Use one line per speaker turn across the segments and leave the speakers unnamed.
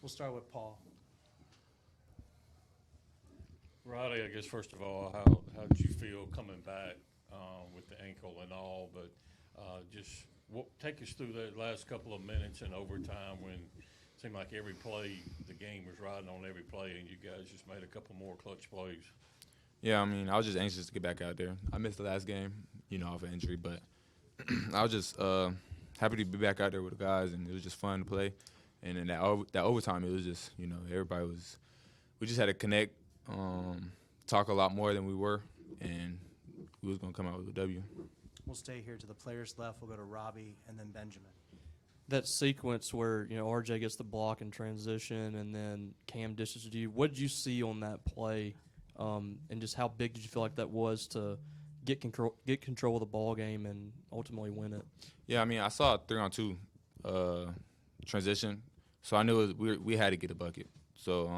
We'll start with Paul.
Riley, I guess first of all, how did you feel coming back with the ankle and all? But take us through the last couple of minutes in overtime when it seemed like every play, the game was riding on every play, and you guys just made a couple more clutch plays.
Yeah, I mean, I was just anxious to get back out there. I missed the last game, off an injury, but I was just happy to be back out there with the guys, and it was just fun to play. And in that overtime, it was just, we just had to connect, talk a lot more than we were, and we was going to come out with a W.
We'll stay here to the players left. We'll go to Robbie and then Benjamin.
That sequence where, RJ gets the block in transition and then Cam dishes to you, what did you see on that play, and just how big did you feel like that was to get control of the ball game and ultimately win it?
Yeah, I mean, I saw a 3-on-2 transition, so I knew we had to get a bucket. So,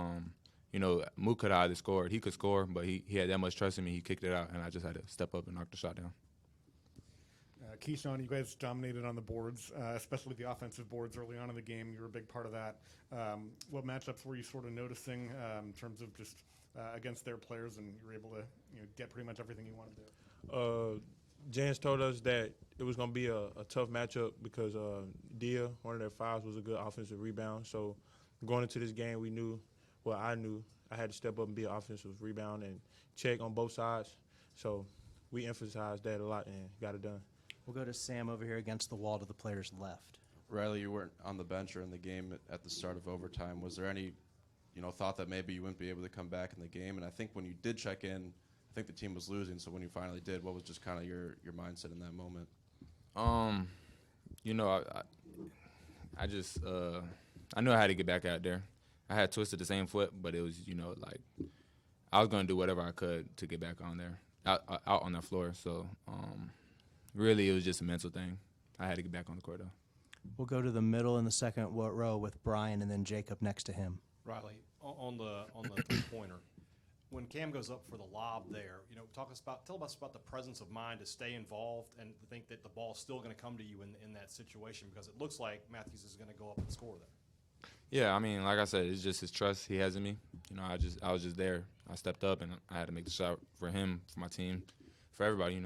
Mook could have either scored. He could score, but he had that much trust in me. He kicked it out, and I just had to step up and knock the shot down.
KeShawn, you guys dominated on the boards, especially the offensive boards early on in the game. You were a big part of that. What matchups were you sort of noticing in terms of just against their players, and you were able to get pretty much everything you wanted to?
Jans told us that it was going to be a tough matchup because Dia, one of their fives, was a good offensive rebound. So going into this game, I knew I had to step up and be an offensive rebound and check on both sides. So we emphasized that a lot and got it done.
We'll go to Sam over here against the wall to the players left.
Riley, you weren't on the bench or in the game at the start of overtime. Was there any, thought that maybe you wouldn't be able to come back in the game? And I think when you did check in, I think the team was losing. So when you finally did, what was just kind of your mindset in that moment?
I knew I had to get back out there. I had twisted the same foot, but it was, I was going to do whatever I could to get back on there, out on that floor. So, really, it was just a mental thing. I had to get back on the court, though.
We'll go to the middle in the second row with Brian and then Jacob next to him.
Riley, on the three-pointer, when Cam goes up for the lob there, tell us about the presence of mind to stay involved and to think that the ball's still going to come to you in that situation, because it looks like Matthews is going to go up and score there.
Yeah, I mean, like I said, it's just his trust he has in me. I was just there. I stepped up and I had to make the shot for him, for my team, for everybody. It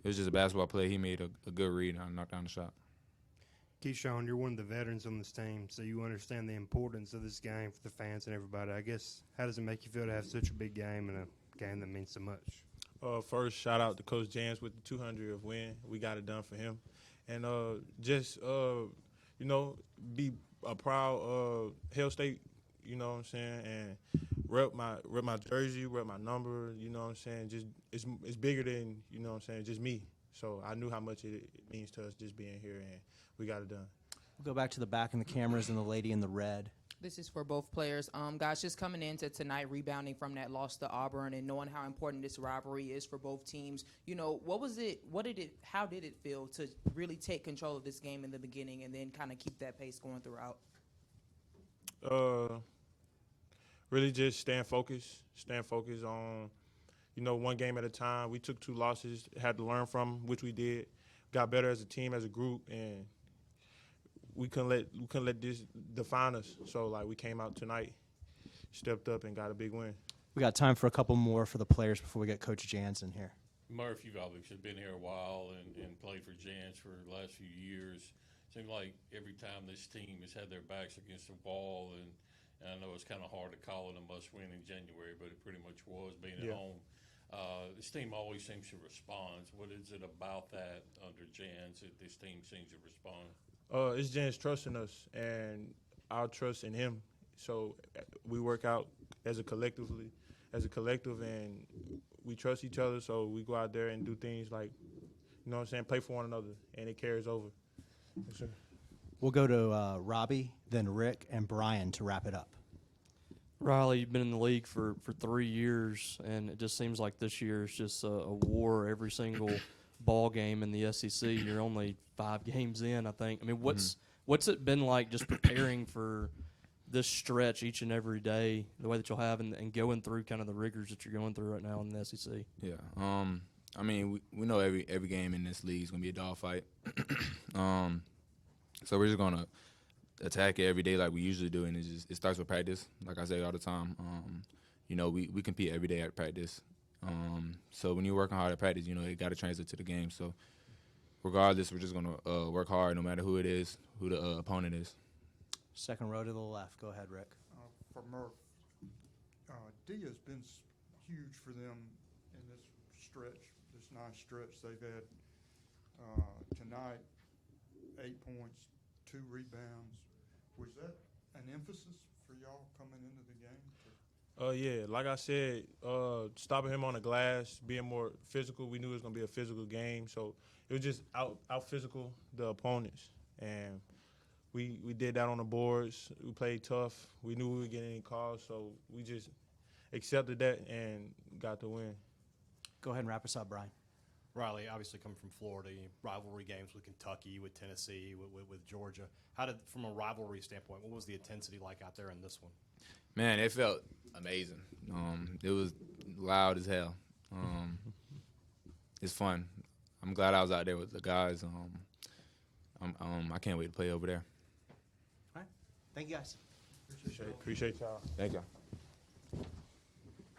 was just a basketball play. He made a good read and I knocked down the shot.
KeShawn, you're one of the veterans on this team, so you understand the importance of this game for the fans and everybody. I guess, how does it make you feel to have such a big game and a game that means so much?
First, shout out to Coach Jans with the 200th win. We got it done for him. And be a proud Hell State, you know what I'm saying, and rep my jersey, rep my number, you know what I'm saying. Just it's bigger than, you know what I'm saying, just me. So I knew how much it means to us just being here, and we got it done.
We'll go back to the back in the cameras and the lady in the red.
This is for both players. Guys, just coming into tonight, rebounding from that loss to Auburn and knowing how important this rivalry is for both teams. How did it feel to really take control of this game in the beginning and then kind of keep that pace going throughout?
Really just staying focused on, one game at a time. We took 2 losses, had to learn from them, which we did, got better as a team, as a group, and we couldn't let this define us. So, we came out tonight, stepped up, and got a big win.
We got time for a couple more for the players before we get Coach Jans in here.
Murph, you've obviously been here a while and played for Jans for the last few years. Seems like every time this team has had their backs against the wall, and I know it's kind of hard to call it a must-win in January, but it pretty much was being at home. This team always seems to respond. What is it about that under Jans that this team seems to respond?
It's Jans trusting us and our trust in him. So we work out as a collective, and we trust each other. So we go out there and do things like, play for one another, and it carries over. Yes, sir.
We'll go to Robbie, then Rick, and Brian to wrap it up.
Riley, you've been in the league for 3 years, and it just seems like this year is just a war every single ball game in the SEC. You're only 5 games in, I think. I mean, what's it been like just preparing for this stretch each and every day, the way that you'll have, and going through kind of the rigors that you're going through right now in the SEC?
Yeah. I mean, we know every game in this league is going to be a dogfight. So we're just going to attack it every day like we usually do, and it starts with practice. Like I say all the time, we compete every day at practice. So when you're working hard at practice, it got to translate to the game. So regardless, we're just gonna work hard no matter who it is, who the opponent is.
Second row to the left. Go ahead, Rick.
For Murph, D has been huge for them in this stretch, this nice stretch they've had tonight. 8 points, 2 rebounds. Was that an emphasis for y'all coming into the game?
Yeah, like I said, stopping him on the glass, being more physical. We knew it was gonna be a physical game, so it was just out physical the opponents, and we did that on the boards. We played tough. We knew we would get any calls, so we just accepted that and got the win.
Go ahead and wrap us up, Brian.
Riley, obviously coming from Florida, rivalry games with Kentucky, with Tennessee, with Georgia. How did, from a rivalry standpoint, what was the intensity like out there in this one?
Man, it felt amazing. It was loud as hell. It's fun. I'm glad I was out there with the guys. I can't wait to play over there.
All right. Thank you, guys.
Appreciate y'all.
Thank you.